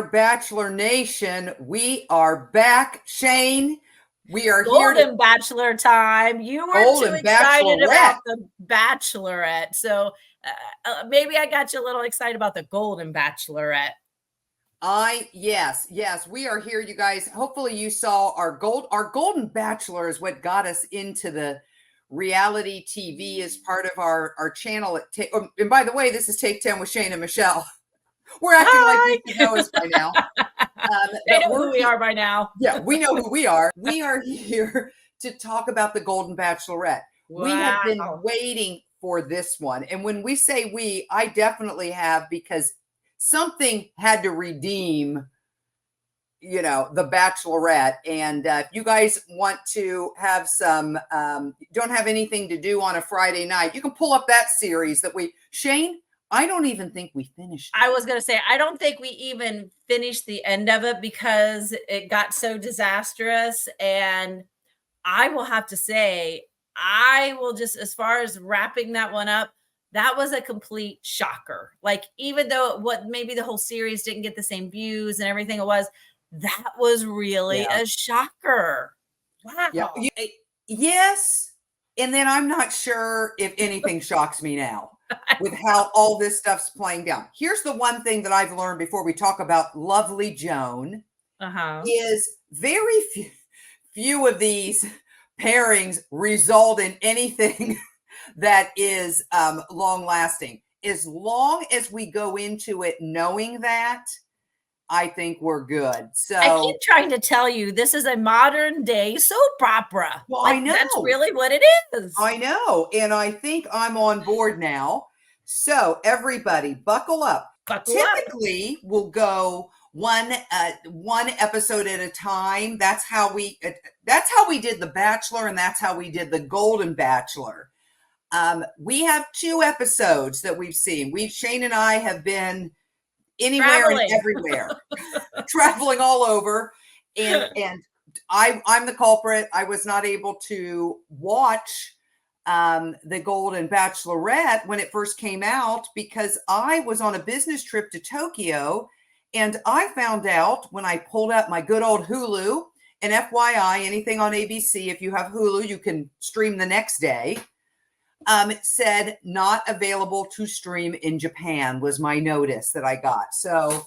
there, Bachelor Nation. We are back, Shane. We are Golden Bachelor time. You were too excited about the Bachelorette. So maybe I got you a little excited about the Golden Bachelorette. Yes, we are here, you guys. Hopefully you saw our Golden Bachelor is what got us into the reality TV as part of our channel. And by the way, this is Take 10 with Shane and Michelle. We're acting like you know us by now. They know who we are by now. Yeah, we know who we are. We are here to talk about the Golden Bachelorette. Wow. We have been waiting for this one. And when we say we, I definitely have, because something had to redeem, the Bachelorette. And if you guys want to have some, don't have anything to do on a Friday night, you can pull up that series that Shane, I don't even think we finished it. I was going to say, I don't think we even finished the end of it because it got so disastrous. And I will have to say, as far as wrapping that one up, that was a complete shocker. Like, even though maybe the whole series didn't get the same views and everything that was really a shocker. Wow. Yeah. Yes. And then I'm not sure if anything shocks me now with how all this stuff's playing down. Here's the one thing that I've learned before we talk about lovely Joan is very few of these pairings result in anything that is long lasting. As long as we go into it knowing that, I think we're good. So I keep trying to tell you, this is a modern day soap opera. Well, I know. That's really what it is. I know. And I think I'm on board now. So everybody buckle up. Typically we'll go one episode at a time. That's how we did The Bachelor, and that's how we did the Golden Bachelor. We have 2 episodes that we've seen. Shane and I have been anywhere and everywhere, traveling all over. And I'm the culprit. I was not able to watch the Golden Bachelorette when it first came out because I was on a business trip to Tokyo. And I found out when I pulled up my good old Hulu, and FYI, anything on ABC, if you have Hulu, you can stream the next day. It said not available to stream in Japan was my notice that I got. So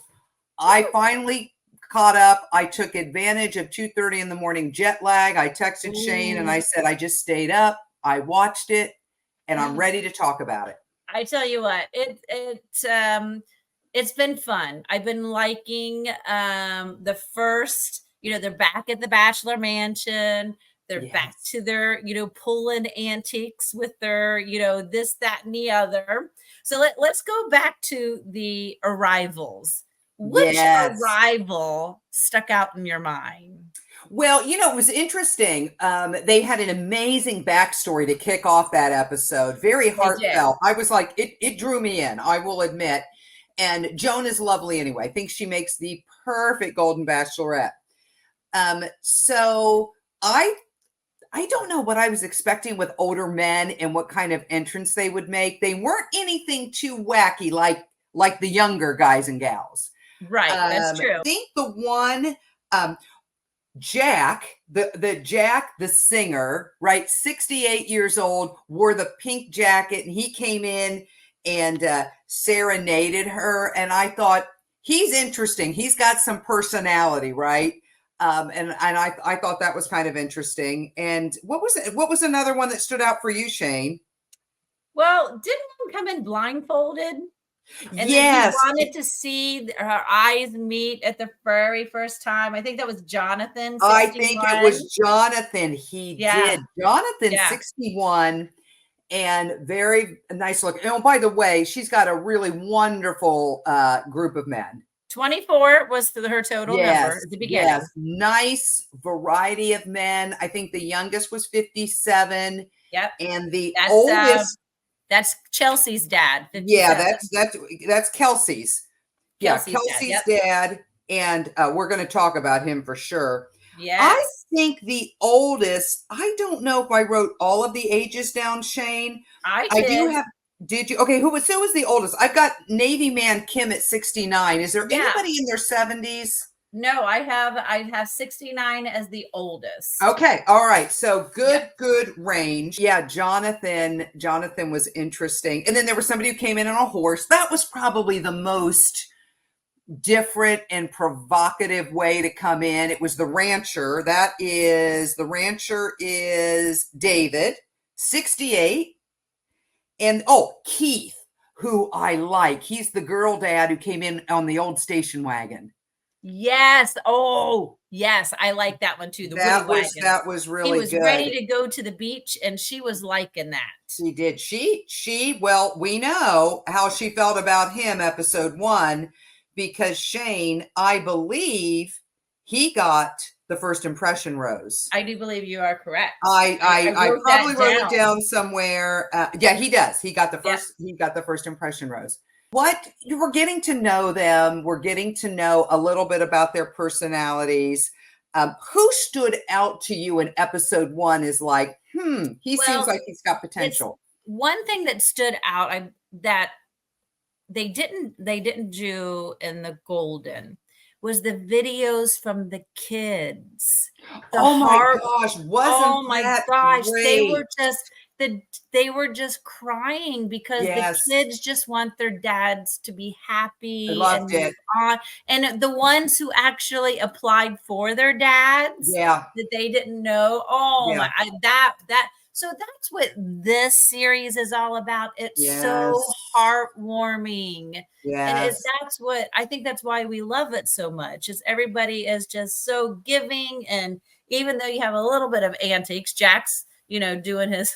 I finally caught up. I took advantage of 2:30 in the morning jet lag. I texted Shane and I said, I just stayed up. I watched it and I'm ready to talk about it. I tell you what, it's been fun. I've been liking the first, they're back at the Bachelor Mansion. They're back to their, pulling antiques with their, this, that, and the other. So let's go back to the arrivals. Which arrival stuck out in your mind? Well, it was interesting. They had an amazing backstory to kick off that episode. Very heartfelt. I was like, it drew me in, I will admit. And Joan is lovely anyway. I think she makes the perfect Golden Bachelorette. So I don't know what I was expecting with older men and what kind of entrance they would make. They weren't anything too wacky like the younger guys and gals. Right, that's true. I think the one Jack, the singer, right, 68 years old, wore the pink jacket, and he came in and serenaded her. And I thought, he's interesting. He's got some personality, right? And I thought that was kind of interesting. And what was another one that stood out for you, Shane? Well, didn't one come in blindfolded? And yes. Then he wanted to see her eyes meet at the very first time. I think that was Jonathan. 61. I think it was Jonathan. He did. Jonathan, 61. And very nice look. Oh, by the way, she's got a really wonderful group of men. 24 was her total number at the beginning. Yes, nice variety of men. I think the youngest was 57. Yep. And the oldest. That's Chelsea's dad. 57. Yeah, that's Kelsey's. Yeah, Kelsey's dad. And we're going to talk about him for sure. Yeah. I think the oldest, I don't know if I wrote all of the ages down, Shane. I do have. Did you? Okay, who was the oldest? I've got Navy Man Kim at 69. Is there Yeah. anybody in their 70s? No, I have 69 as the oldest. Okay, all right. So good range. Yeah, Jonathan was interesting. And then there was somebody who came in on a horse. That was probably the most different and provocative way to come in. It was the rancher. The rancher is David, 68. And Keith, who I like. He's the girl dad who came in on the old station wagon. Yes. Oh, yes. I like that one too. That was really good. He was ready to go to the beach, and she was liking that. She did. Well, we know how she felt about him, episode 1, because Shane, I believe, he got the first impression rose. I do believe you are correct. I probably wrote it down somewhere. Yeah, he does. He got the first. Yeah. He got the first impression rose. We're getting to know them. We're getting to know a little bit about their personalities. Who stood out to you in episode 1 is like, he seems like he's got potential. One thing that stood out that they didn't do in the Golden was the videos from the kids. My gosh, they were just crying because the kids just want their dads to be happy. I loved it. And the ones who actually applied for their dads, that they didn't know. So that's what this series is all about. It's so heartwarming. And that's why we love it so much, is everybody is just so giving. And even though you have a little bit of antics, Jack's, doing his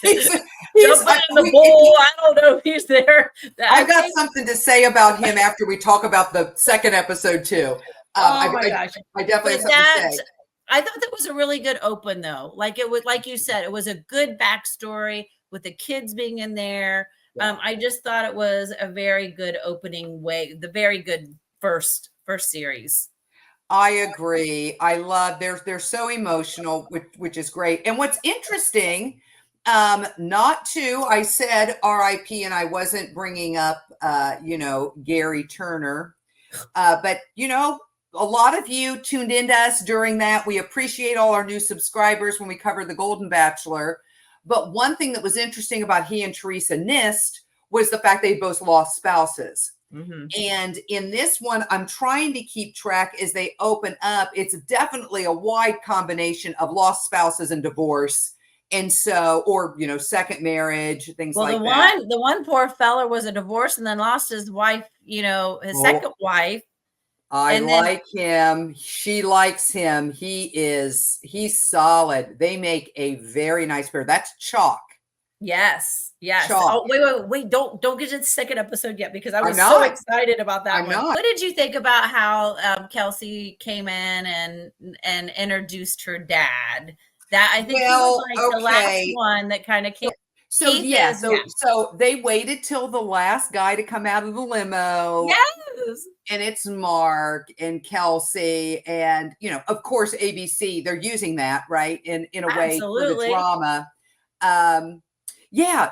he's jumping in the bowl. I don't know if he's there. I've got something to say about him after we talk about the second episode too. Oh my gosh. I definitely have something to say. I thought that was a really good open though. Like you said, it was a good backstory with the kids being in there. Yeah. I just thought it was a very good opening the very good first series. I agree. I love they're so emotional, which is great. And what's interesting, I said RIP and I wasn't bringing up Gerry Turner. But a lot of you tuned into us during that. We appreciate all our new subscribers when we covered the Golden Bachelor. But one thing that was interesting about he and Teresa Nist was the fact they both lost spouses. Mm-hmm. And in this one, I'm trying to keep track as they open up. It's definitely a wide combination of lost spouses and divorce. And so, or, second marriage, things like that. The one poor fella was a divorce and then lost his wife, his second wife. I like him. She likes him. He's solid. They make a very nice pair. That's Chock. Yes. Chock. Oh, wait. Don't get to the second episode yet, because I was so excited about that one. What did you think about how Kelsey came in and introduced her dad? That I think was the last one that kind of came. So so they waited till the last guy to come out of the limo. Yes. And it's Mark and Kelsey, and of course ABC. They're using that in a way for the drama.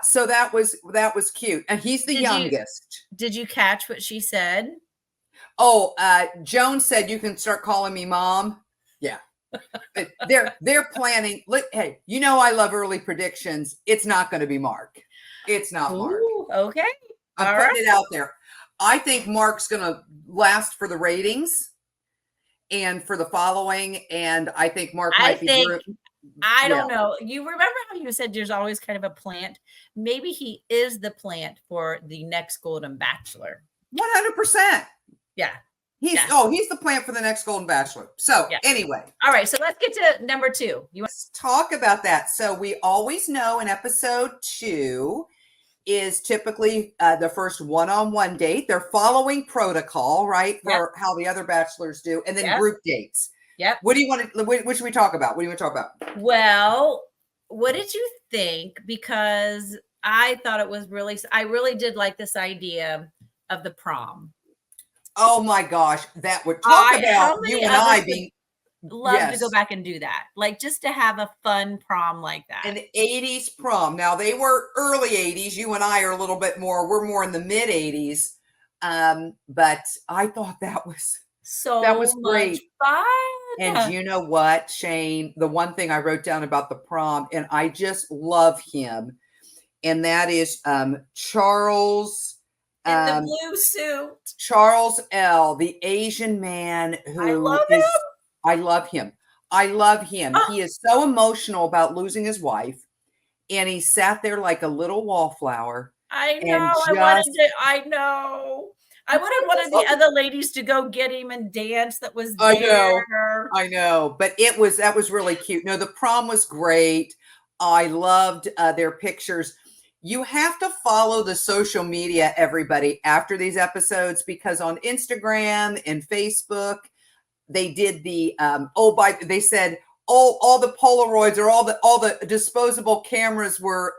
So that was cute, and he's the youngest. Did you catch what she said? Joan said, "You can start calling me mom." Yeah. They're planning. Hey, I love early predictions. It's not going to be Mark. It's not Mark. Okay. I'm putting it out there. I think Mark's going to last for the ratings and for the following. And I think Mark might be. I don't know. You remember how you said there's always kind of a plant? Maybe he is the plant for the next Golden Bachelor. 100%. Yeah. He's the plant for the next Golden Bachelor. So anyway. All right. So let's get to number 2. Let's talk about that. So we always know in episode 2 is typically the first one-on-one date. They're following protocol, right? For how the other bachelors do. And then group dates. Yep. What should we talk about? What do you want to talk about? Well, what did you think? Because I thought I really did like this idea of the prom. Oh my gosh, that would talk about you and I being love to go Yes. back and do that. Like just to have a fun prom like that. An 80s prom. Now they were early 80s. You and I are a little bit more, we're more in the mid 80s. But I thought that was So much great. fun. And you know what, Shane? The one thing I wrote down about the prom, and I just love him, and that is Charles. In the blue suit. Charles L., the Asian man I who love is, him. I love him. I love him. Oh. He is so emotional about losing his wife, and he sat there like a little wallflower. I And know. I know. I wanted one of the just- other ladies to go get him and dance that was I there. know, but that was really cute. No, the prom was great. I loved their pictures. You have to follow the social media, everybody, after these episodes, because on Instagram and Facebook, they did the they said all the Polaroids or all the disposable cameras were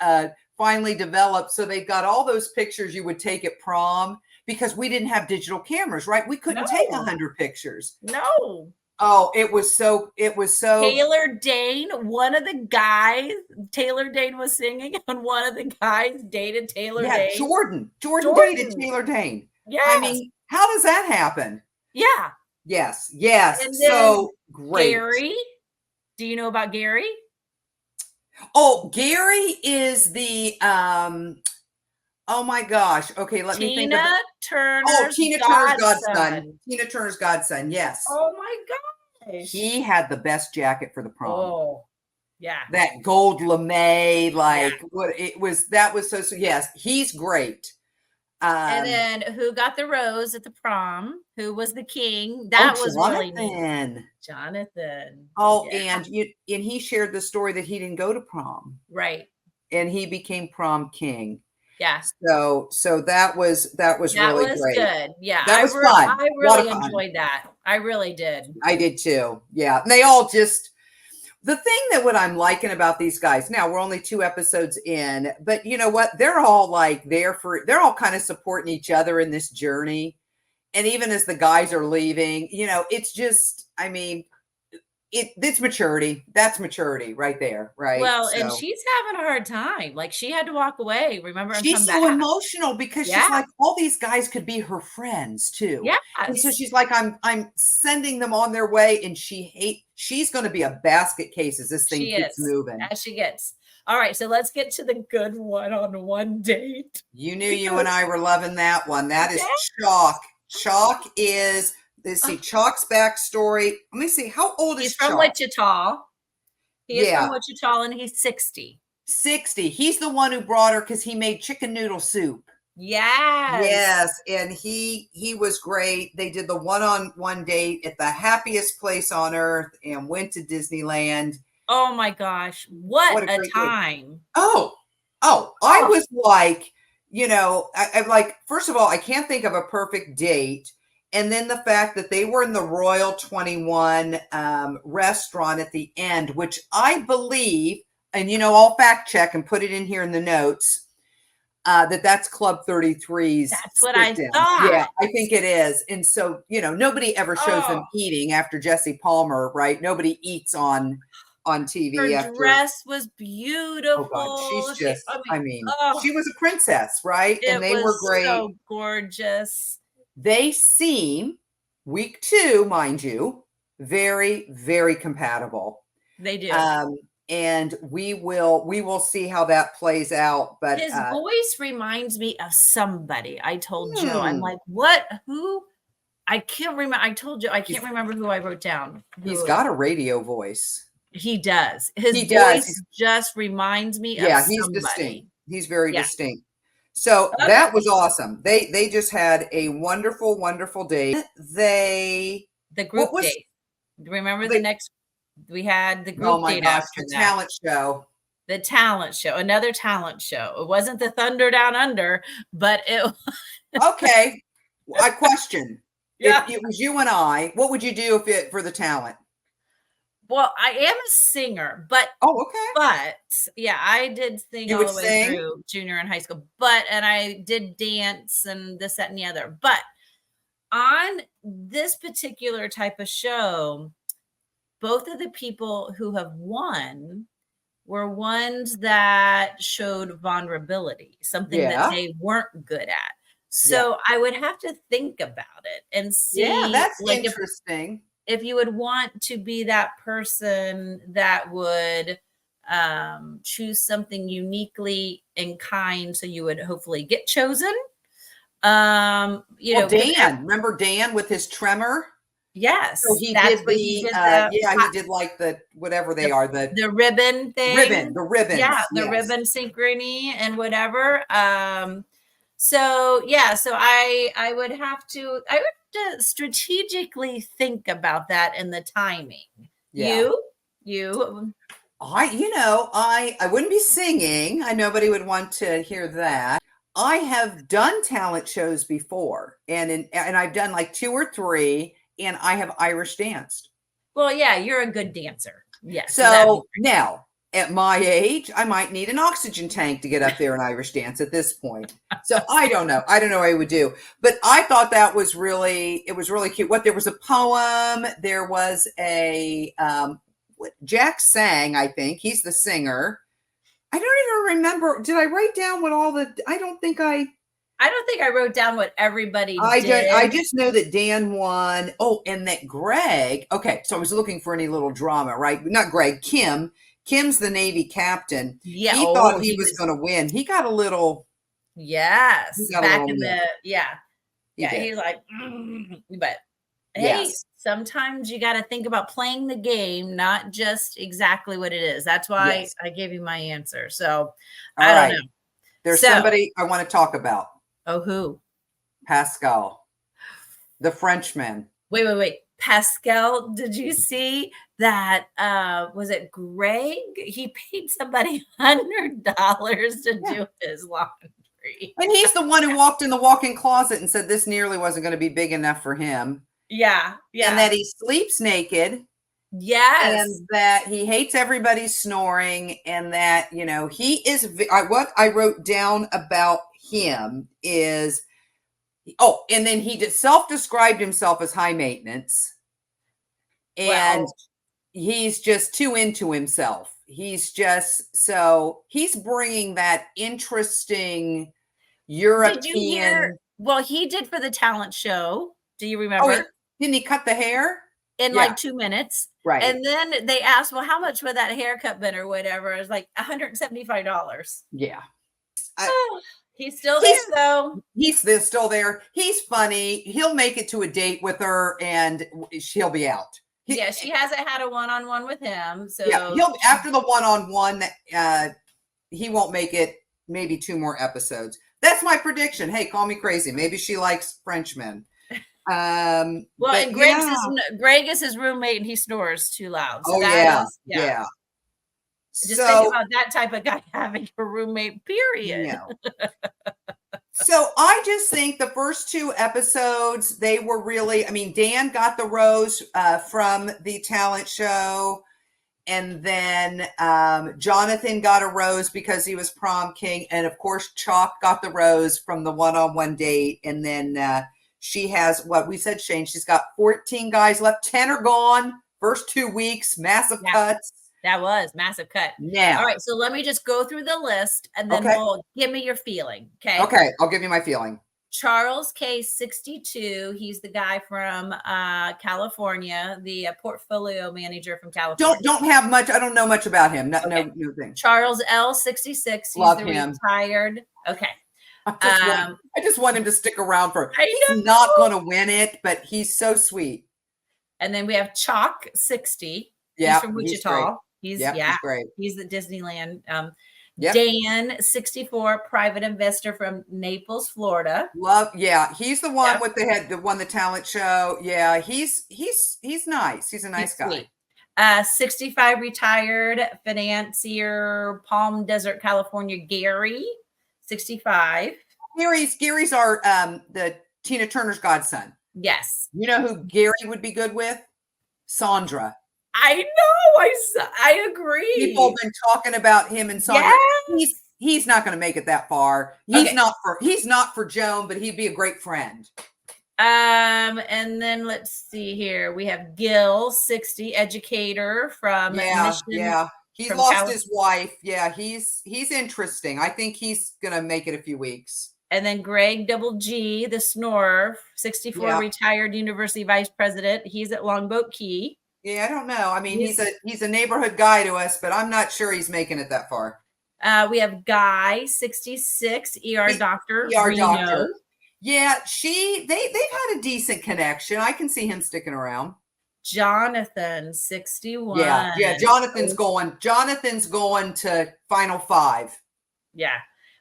finally developed, so they got all those pictures you would take at prom, because we didn't have digital cameras, right? We couldn't take 100 pictures. No. Oh, it was so Taylor Dane, one of the guys, Taylor Dane was singing, and one of the guys dated Taylor Dane. Jordan dated Taylor Dane. Yeah. I mean, how does that happen? Yeah. Yes. And So great. Gerry. Do you know about Gerry? Oh, Gerry is the oh my gosh. Okay, let me think of Tina Turner's godson. Tina Turner's godson, yes. Oh my gosh. He had the best jacket for the prom. Oh, yeah. That gold lame, like what it was, that was so yes, he's great. And then who got the rose at the prom? Who was the king? That was really neat. Jonathan. Oh, yeah. And he shared the story that he didn't go to prom. Right. And he became prom king. Yeah. So that was really great. Good. Yeah. That was fun. I really enjoyed that. I really did. I did too. Yeah. And they all just, the thing that what I'm liking about these guys, now we're only 2 episodes in, but you know what? They're all like they're all kind of supporting each other in this journey. And even as the guys are leaving, you know, it's just, I mean, it's maturity. That's maturity right there, right? Well, and she's having a hard time. Like she had to walk away, remember? And she's so emotional because she's like, all these guys could be her friends too. Yeah. And so she's like, I'm sending them on their way, and she's going to be a basket case as this thing keeps moving. As she gets. All right, so let's get to the good one date. You knew you and I were loving that one. That is Chock. Chock is, let's see, Chock's backstory. Let me see. How old is Chock? He's from Wichita. He is from Wichita, and he's 60. 60. He's the one who brought her because he made chicken noodle soup. Yes. And he was great. They did the one-on-one date at the happiest place on earth and went to Disneyland. Oh my gosh. What a time. Day. I was like, you know, I'm like, first of all, I can't think of a perfect date. And then the fact that they were in the Royal 21 restaurant at the end, which I believe, and you know, I'll fact check and put it in here in the notes, that's Club 33's. That's what I thought. Yeah, I think it is. And so, you know, nobody ever shows them eating after Jesse Palmer, right? Nobody eats on TV. Her dress was beautiful. Oh God, she's just, she was a princess, right? And they were great. So gorgeous. They seem, week 2, mind you, very, very compatible. They do. And we will see how that plays out. But his voice reminds me of somebody. I told Joe, I'm like, what? Who? I can't remember. I told you, I can't remember who I wrote down. He's got a radio voice. He does. His voice just reminds me of somebody. He's distinct. He's very distinct. So that was awesome. They just had a wonderful, wonderful day. The group date. Remember we had the group date after the talent show. The talent show. Another talent show. It wasn't the Thunder Down Under, but it Okay. I question. If it was you and I, what would you do for the talent? Well, I am a singer, but But yeah, I did sing all the way through junior and high school. And I did dance and this, that, and the other. But on this particular type of show, both of the people who have won were ones that showed vulnerability, something that they weren't good at. So I would have to think about it and see, that's like, interesting. if you would want to be that person that would choose something uniquely in kind, so you would hopefully get chosen. You know, Dan, remember Dan with his tremor? Yes, So he that's did what he did. The he did like the whatever they are, the ribbon thing. the ribbons. Yeah, the ribbon synchrony and whatever. So yeah, so I would have to strategically think about that and the timing. Yeah. You I wouldn't be singing. I nobody would want to hear that. I have done talent shows before, and I've done like 2 or 3, and I have Irish danced. Well, yeah, you're a good dancer. Yes. So now at my age, I might need an oxygen tank to get up there and Irish dance at this point. So I don't know. I don't know what I would do. But I thought that was really cute. There was a poem. There was a Jack sang, I think. He's the singer. I don't even remember. Did I write down what I don't think I wrote down what everybody did. I just know that Dan won. Oh, and that Greg. Okay, so I was looking for any little drama, right? Not Greg, Kim. Kim's the Navy captain. Yeah. He thought he was going to win. He got a little. Yes. Back in the, yeah. Yeah. He's like, but hey, sometimes you got to think about playing the game, not just exactly what it is. That's why I gave you my answer. So I don't know. There's somebody I want to talk about. Oh, who? Pascal, the Frenchman. Wait. Pascal, did you see that? Was it Greg? He paid somebody $100 to do his laundry. And he's the one who walked in the walk-in closet and said this nearly wasn't going to be big enough for him. Yeah. And that he sleeps naked. Yes. And that he hates everybody snoring, and that, he is, what I wrote down about him is, and then he self-described himself as high maintenance. And he's just too into himself. He's bringing that interesting European. Did you hear? Well, he did for the talent show. Do you remember? Didn't he cut the hair? In like 2 minutes. Right. And then they asked, well, how much would that haircut been or whatever? It was like $175. Yeah. He's still there, though. He's still there. He's funny. He'll make it to a date with her and she'll be out. She hasn't had a one-on-one with him. So after the one-on-one, he won't make it maybe 2 more episodes. That's my prediction. Hey, call me crazy. Maybe she likes Frenchmen. And Greg is his roommate and he snores too loud. So Just think about that type of guy having a roommate, period. So I just think the first 2 episodes, they were really, Dan got the rose from the talent show. And then Jonathan got a rose because he was prom king. And of course, Chock got the rose from the one-on-one date. And then she has what we said, Shane, she's got 14 guys left. 10 are gone. First 2 weeks, massive cuts. That was massive cut. Now, all right. So let me just go through the list and then give me your feeling. Okay. Okay. I'll give you my feeling. Charles K. 62. He's the guy from California, the portfolio manager from California. Don't have much. I don't know much about him. No thing. Charles L. 66. He's Love the him. Retired. Okay. I just want him to stick around for. He's not going to win it, but he's so sweet. And then we have Chock 60. Yeah, he's from Wichita. He's great. He's the Disneyland. Dan 64, private investor from Naples, Florida. He's the one with the won the talent show. Yeah, he's nice. He's a nice guy. 65, retired financier, Palm Desert, California. Gerry 65. Gerry's our the Tina Turner's godson. Yes. You know who Gerry would be good with? Sandra. I know. I agree. People have been talking about him and Sandra. Yes. He's not going to make it that far. He's not for Joan, but he'd be a great friend. And then let's see here. We have Gil, 60, educator from Mission. He from lost his wife. Yeah, he's interesting. I think he's gonna make it a few weeks. And then Greg Double G, the snorer, 64, retired university vice president. He's at Longboat Key. Yeah, I don't know. I mean, he's a neighborhood guy to us, but I'm not sure he's making it that far. We have Guy, 66, doctor. Doctor. Yeah, they've had a decent connection. I can see him sticking around. Jonathan, 61. Yeah, Jonathan's going to Final 5. Yeah.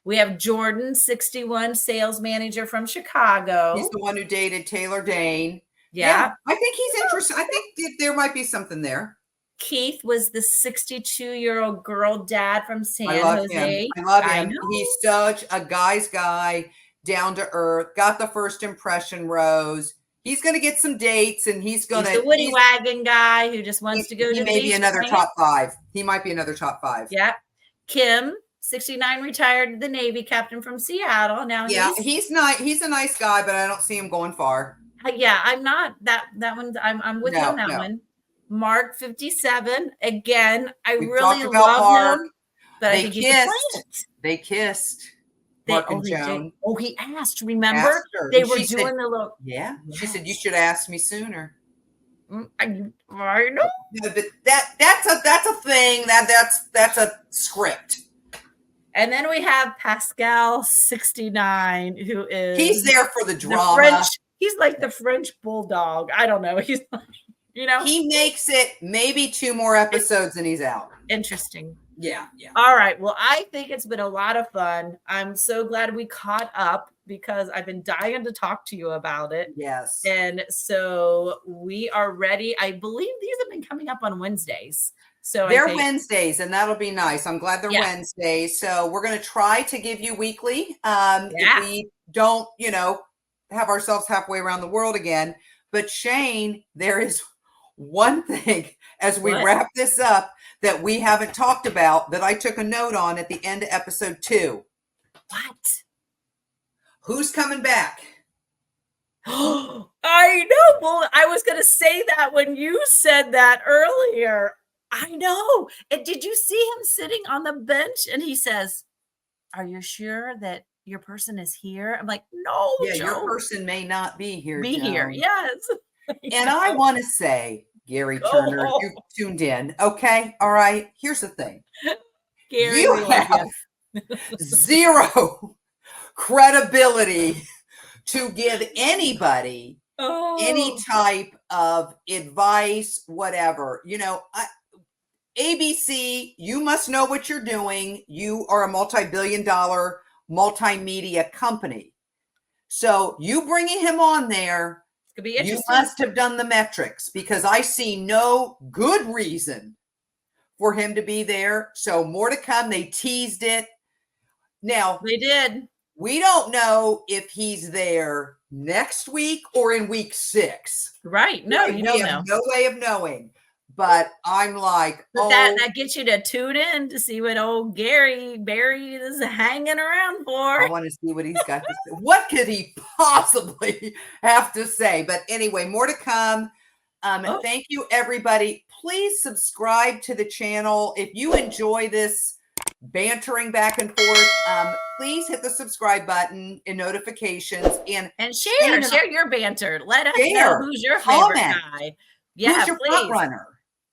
We have Jordan, 61, sales manager from Chicago. He's the one who dated Taylor Dane. Yeah. I think he's interesting. I think there might be something there. Keith was the 62-year-old girl dad from San Jose. I love him. He's such a guy's guy, down to earth, got the first impression rose. He's going to get some dates, and he's the Woody Wagon guy who just wants to go to the beach. Top 5. He might be another top 5. Yeah. Kim, 69, retired the Navy captain from Seattle. Now he's not. He's a nice guy, but I don't see him going far. I'm not that one. I'm with you on that one. Mark, 57. Again, I really love him, but I think they kissed. Mark and Joan. He asked. Remember, they were doing the little. Yeah, she said you should ask me sooner. I know. But that's a thing. That's a script. And then we have Pascal, 69, who is he's there for the drama. He's like the French bulldog. I don't know. He's like, he makes it maybe 2 more episodes and he's out. Interesting. Yeah. All right. Well, I think it's been a lot of fun. I'm so glad we caught up because I've been dying to talk to you about it. Yes. And so we are ready. I believe these have been coming up on Wednesdays. So they're Wednesdays, and that'll be nice. I'm glad they're Wednesdays. So we're going to try to give you weekly. If we don't, have ourselves halfway around the world again. But Shane, there is one thing as we wrap this up that we haven't talked about that I took a note on at the end of episode 2. What? Who's coming back? I know. Well, I was going to say that when you said that earlier. I know. And did you see him sitting on the bench? And he says, "Are you sure that your person is here?" I'm like, "No, yeah, Joe, your person may not be here. Here, yes." And I want to say, Gerry Turner, you tuned in. Okay, all right. Here's the thing, Gerry, you have zero credibility to give anybody any type of advice, whatever. ABC, you must know what you're doing. You are a multi-billion-dollar multimedia company. So you bringing him on there, could be interesting. You must have done the metrics because I see no good reason for him to be there. So more to come. They teased it. Now, they did. We don't know if he's there next week or in week 6. Right. No, you don't know. No way of knowing. But I'm like, that gets you to tune in to see what old Gary Barry is hanging around for. I want to see what he's got to say. What could he possibly have to say? But anyway, more to come. Thank you, everybody. Please subscribe to the channel. If you enjoy this bantering back and forth, please hit the subscribe button and notifications and share your banter. Let us know who's your favorite guy. Yeah, who's your front runner?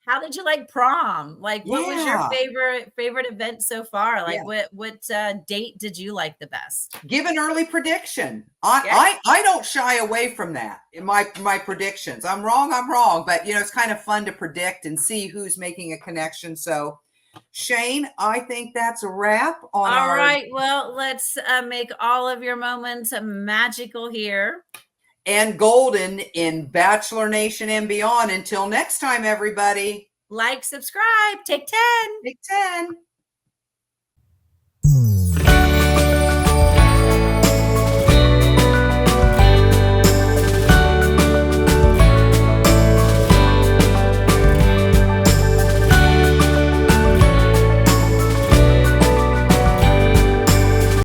How did you like prom? Like, what was your favorite event so far? Like, what date did you like the best? Give an early prediction. I don't shy away from that in my predictions. I'm wrong, but it's kind of fun to predict and see who's making a connection. So, Shane, I think that's a wrap on All right. Well, let's make all of your moments magical here. And golden in Bachelor Nation and beyond. Until next time, everybody. Like, subscribe, take 10. Take 10.